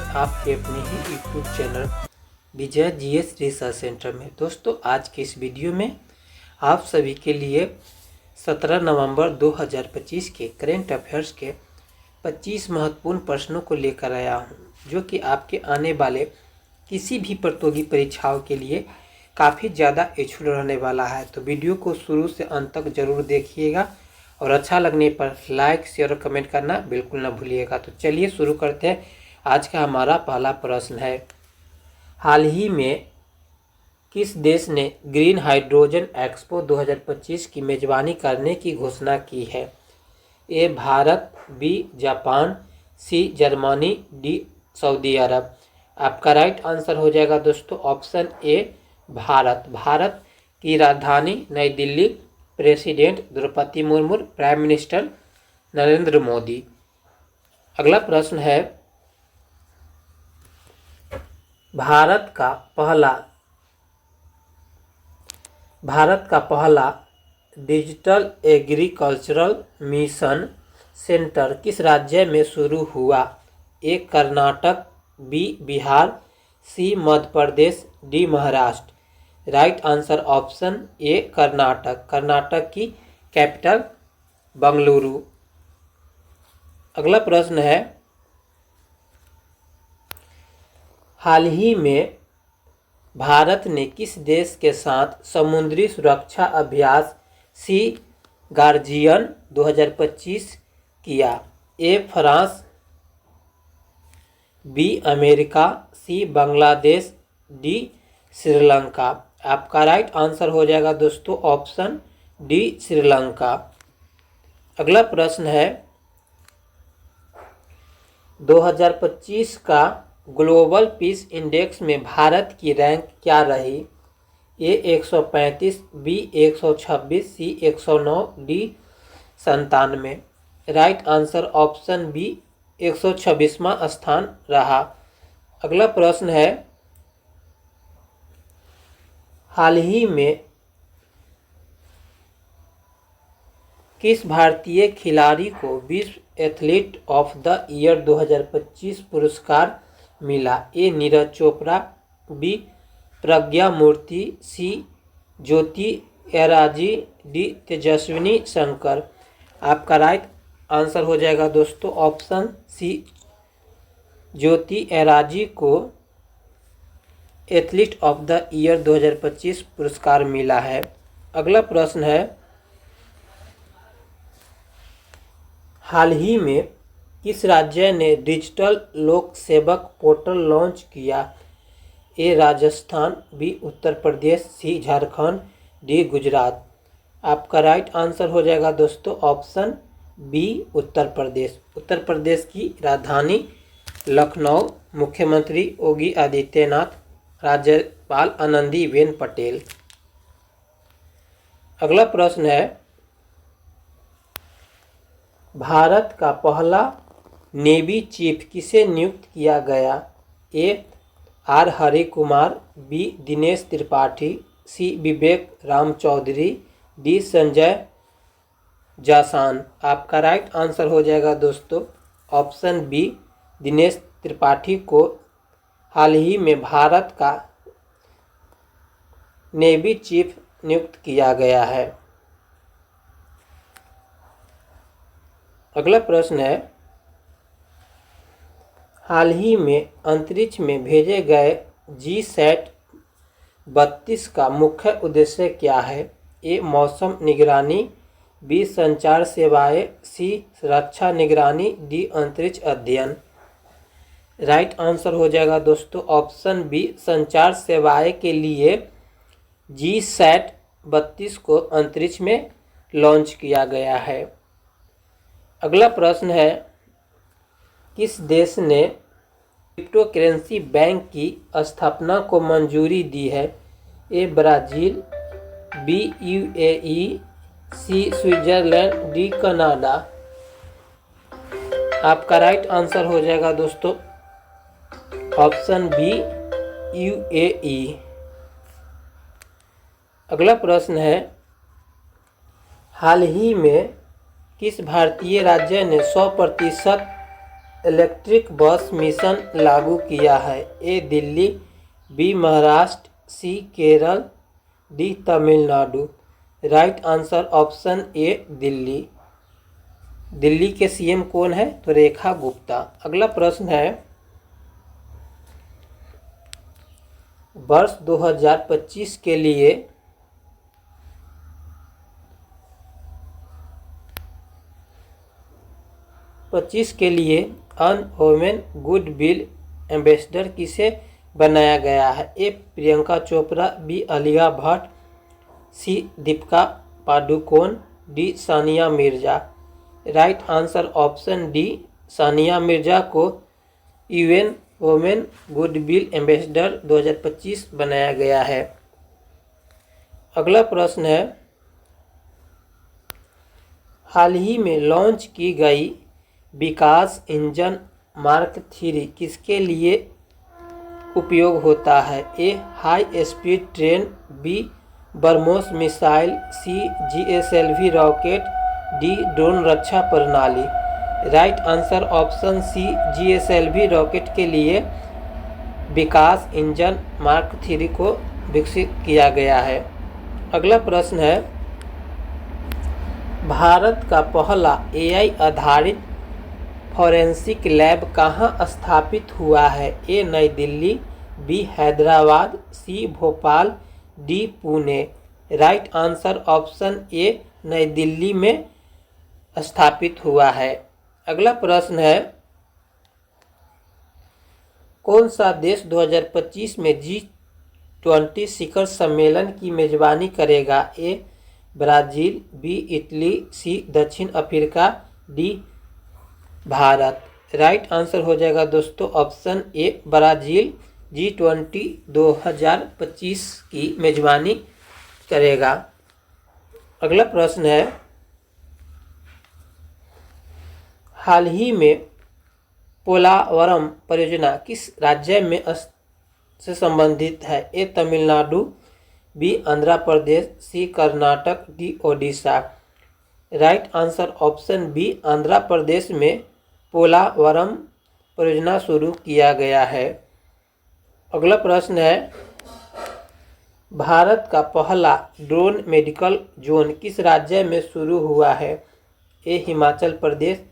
आपके अपने ही YouTube channel विजय GS research centre में। दोस्तों, आज के इस वीडियो में आप सभी के लिए 17 नवंबर 2025 के करेंट अफेयर्स के 25 महत्वपूर्ण प्रश्नों को लेकर आया हूं, जो कि आपके आने वाले किसी भी प्रतियोगी परीक्षाओं के लिए काफ़ी ज़्यादा यूजफुल रहने वाला है। तो वीडियो को शुरू से अंत तक जरूर देखिएगा और अच्छा लगने पर लाइक, शेयर और कमेंट करना बिल्कुल ना भूलिएगा। तो चलिए शुरू करते हैं। आज का हमारा पहला प्रश्न है, हाल ही में किस देश ने ग्रीन हाइड्रोजन एक्सपो 2025 की मेजबानी करने की घोषणा की है? A Bharat, B Japan, C Germany, D सऊदी अरब। आपका राइट आंसर हो जाएगा दोस्तों ऑप्शन ए भारत। भारत की राजधानी New Delhi, president Droupadi Murmu, prime minister Narendra Modi. अगला प्रश्न है, भारत का पहला डिजिटल एग्रीकल्चरल मिशन सेंटर किस राज्य में शुरू हुआ? A Karnataka, B Bihar, C Madhya Pradesh, D Maharashtra. Right answer option A Karnataka. Karnataka की कैपिटल बंगलुरु। अगला प्रश्न है, हाल ही में भारत ने किस देश के साथ समुद्री सुरक्षा अभ्यास सी गार्जियन 2025 किया? A France, B America, C Bangladesh, D Sri Lanka. आपका राइट आंसर हो जाएगा दोस्तों ऑप्शन डी श्रीलंका। अगला प्रश्न है, 2025 का ग्लोबल पीस इंडेक्स में भारत की रैंक क्या रही? A 135, B 126, C 109, D 97। Right answer option B 126वां स्थान रहा। अगला प्रश्न है, हाल ही में किस भारतीय खिलाड़ी को विश्व एथलीट ऑफ द ईयर 2025 पुरस्कार मिला? ए नीरज चोपड़ा, बी प्रज्ञा मूर्ति, सी ज्योति एराजी, डी तेजस्विनी शंकर। आपका राइट आंसर हो जाएगा दोस्तों ऑप्शन सी ज्योति एराजी को एथलीट ऑफ द ईयर 2025 पुरस्कार मिला है। अगला प्रश्न है, हाल ही में किस राज्य ने डिजिटल लोक सेवक पोर्टल लॉन्च किया? ए राजस्थान, बी उत्तर प्रदेश, सी झारखंड, डी गुजरात। आपका राइट आंसर हो जाएगा दोस्तों ऑप्शन बी उत्तर प्रदेश। उत्तर प्रदेश की राजधानी लखनऊ, मुख्यमंत्री योगी आदित्यनाथ, राज्यपाल आनंदीबेन पटेल। अगला प्रश्न है, भारत का पहला नेवी चीफ किसे नियुक्त किया गया? A R Hari Kumar, B Dinesh Tripathi, C Vivek Ram Chaudhary, D Sanjay Jasan. आपका राइट आंसर हो जाएगा दोस्तों ऑप्शन बी दिनेश त्रिपाठी को हाल ही में भारत का नेवी चीफ नियुक्त किया गया है। अगला प्रश्न है, हाल ही में अंतरिक्ष में भेजे गए GSAT-32 का मुख्य उद्देश्य क्या है? ए मौसम निगरानी, बी संचार सेवाएं, सी रक्षा निगरानी, डी अंतरिक्ष अध्ययन। राइट आंसर हो जाएगा दोस्तों ऑप्शन बी संचार सेवाएं के लिए GSAT-32 को अंतरिक्ष में लॉन्च किया गया है। अगला प्रश्न है, किस देश ने क्रिप्टो करेंसी बैंक की स्थापना को मंजूरी दी है? ए ब्राज़ील, बी UAE, सी स्विट्जरलैंड, डी कनाडा। आपका राइट आंसर हो जाएगा दोस्तों ऑप्शन बी UAE। अगला प्रश्न है, हाल ही में किस भारतीय राज्य ने 100% इलेक्ट्रिक बस मिशन लागू किया है? A Delhi, B Maharashtra, C Kerala, D Tamil Nadu. Right answer option A Delhi. Delhi के सीएम कौन है? तो रेखा गुप्ता। अगला प्रश्न है, वर्ष 2025 के लिए UN women goodwill ambassador किसे बनाया गया है? A Priyanka Chopra, B Alia Bhatt, C Deepika Padukone, D Sania Mirza. Right answer option D Sania Mirza को यूएन वुमेन गुडविल एम्बेसडर 2025 बनाया गया है। अगला प्रश्न है, हाल ही में लॉन्च की गई विकास इंजन मार्क 3 किसके लिए उपयोग होता है? A high speed train, B BrahMos missile, C GSLV rocket, D drone रक्षा प्रणाली। Right answer option C GSLV rocket के लिए विकास इंजन मार्क 3 को विकसित किया गया है। अगला प्रश्न है, भारत का पहला एआई आधारित फॉरेंसिक लैब कहाँ स्थापित हुआ है? A New Delhi, B Hyderabad, C Bhopal, D Pune. Right answer option A New Delhi में स्थापित हुआ है। अगला प्रश्न है, कौन सा देश 2025 में G20 शिखर सम्मेलन की मेजबानी करेगा? ए ब्राज़ील, बी इटली, सी दक्षिण Africa, D Bharat. Right answer हो जाएगा दोस्तों ऑप्शन ए ब्राज़ील G20 2025 की मेजबानी करेगा। अगला प्रश्न है, हाल ही में पोलावरम परियोजना किस राज्य में से संबंधित है? A Tamil Nadu, B Andhra Pradesh, C Karnataka, D Odisha. Right answer option B Andhra Pradesh में पोलावरम परियोजना शुरू किया गया है। अगला प्रश्न है, भारत का पहला ड्रोन मेडिकल जोन किस राज्य में शुरू हुआ है? A Himachal Pradesh,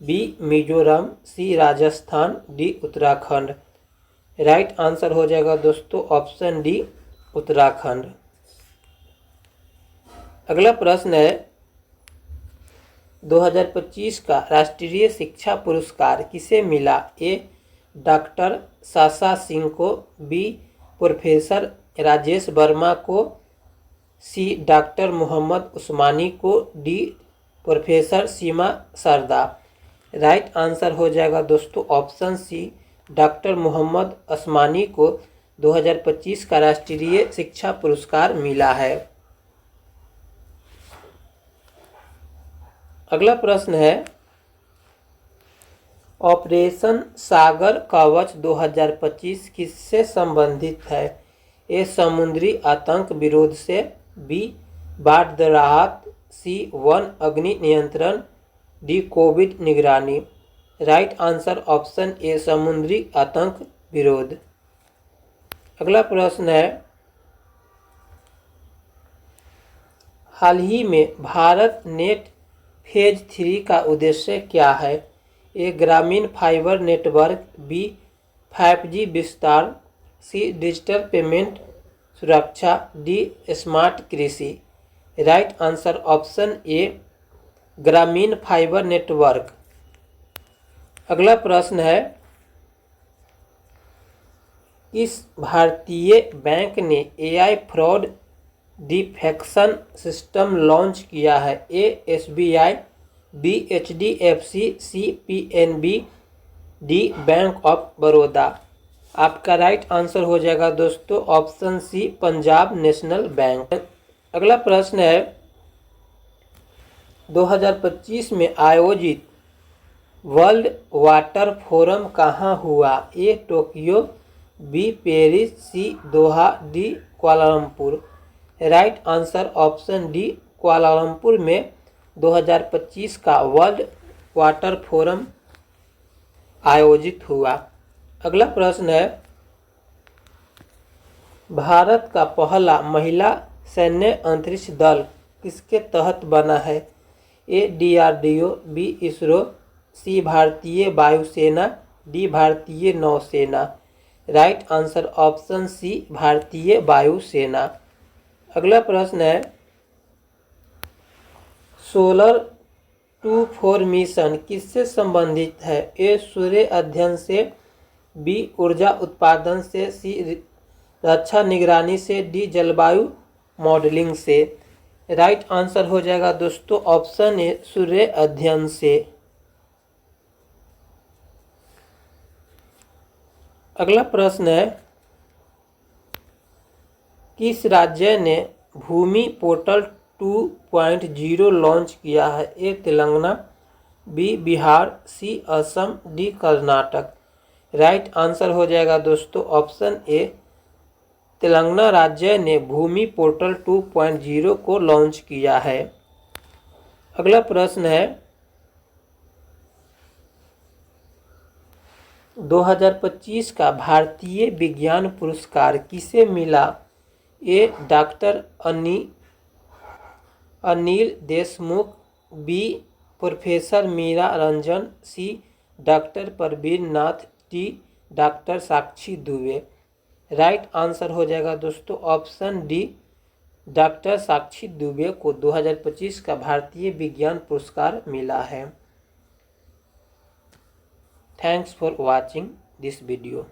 B Mizoram, C Rajasthan, D Uttarakhand. Right answer हो जाएगा दोस्तों ऑप्शन डी उत्तराखंड। अगला प्रश्न है, 2025 का राष्ट्रीय शिक्षा पुरस्कार किसे मिला? ए डॉक्टर साशा सिंह को, बी प्रोफेसर राजेश वर्मा को, सी डॉक्टर मोहम्मद उस्मानी को, डी प्रोफेसर सीमा सरदा। राइट आंसर हो जाएगा दोस्तों ऑप्शन सी डॉक्टर मोहम्मद उस्मानी को 2025 का राष्ट्रीय शिक्षा पुरस्कार मिला है। अगला प्रश्न है, ऑपरेशन सागर कवच 2025 किससे संबंधित है? ए समुद्री आतंक विरोध से, बी बाढ़ राहत, सी वन अग्नि नियंत्रण, डी कोविड निगरानी। राइट आंसर ऑप्शन ए समुद्री आतंक विरोध। अगला प्रश्न है, हाल ही में भारत नेट फेज 3 का उद्देश्य क्या है? ए ग्रामीण फाइबर नेटवर्क, बी 5G विस्तार, सी डिजिटल पेमेंट सुरक्षा, डी स्मार्ट कृषि। राइट आंसर ऑप्शन ए ग्रामीण फाइबर नेटवर्क। अगला प्रश्न है, किस भारतीय बैंक ने AI fraud detection system launch किया है? A SBI, B HDFC, C PNB, D bank of Baroda. आपका राइट आंसर हो जाएगा दोस्तों option C Punjab national bank. अगला प्रश्न है, 2025 में आयोजित वर्ल्ड वाटर फोरम कहाँ हुआ? A Tokyo, B Paris, C Doha, D Kuala Lumpur. Right answer option D Kuala Lumpur में 2025 का वर्ल्ड वाटर फोरम आयोजित हुआ। अगला प्रश्न है, भारत का पहला महिला सैन्य अंतरिक्ष दल किसके तहत बना है? ए DRDO, बी इसरो, सी भारतीय वायुसेना, डी भारतीय नौसेना। राइट आंसर ऑप्शन सी भारतीय वायुसेना। अगला प्रश्न है, सोलर 24 मिशन किससे संबंधित है? ए सूर्य अध्ययन से, बी ऊर्जा उत्पादन से, सी रक्षा निगरानी से, डी जलवायु मॉडलिंग से। राइट आंसर हो जाएगा दोस्तों ऑप्शन ए सूर्य अध्ययन से। अगला प्रश्न है, किस राज्य ने भूमि पोर्टल 2.0 लॉन्च किया है? A Telangana, B Bihar, C Assam, D Karnataka. Right answer हो जाएगा दोस्तों ऑप्शन ए तेलंगाना राज्य ने भूमि पोर्टल 2.0 को लॉन्च किया है। अगला प्रश्न है, 2025 का भारतीय विज्ञान पुरस्कार किसे मिला? A doctor Anil Deshmukh, B professor Meera Ranjan, C doctor Praveen Nath, D doctor Sakshi Dubey. Right answer हो जाएगा दोस्तों option D doctor Sakshi Dubey को 2025 का भारतीय विज्ञान पुरस्कार मिला है। Thanks for watching this video.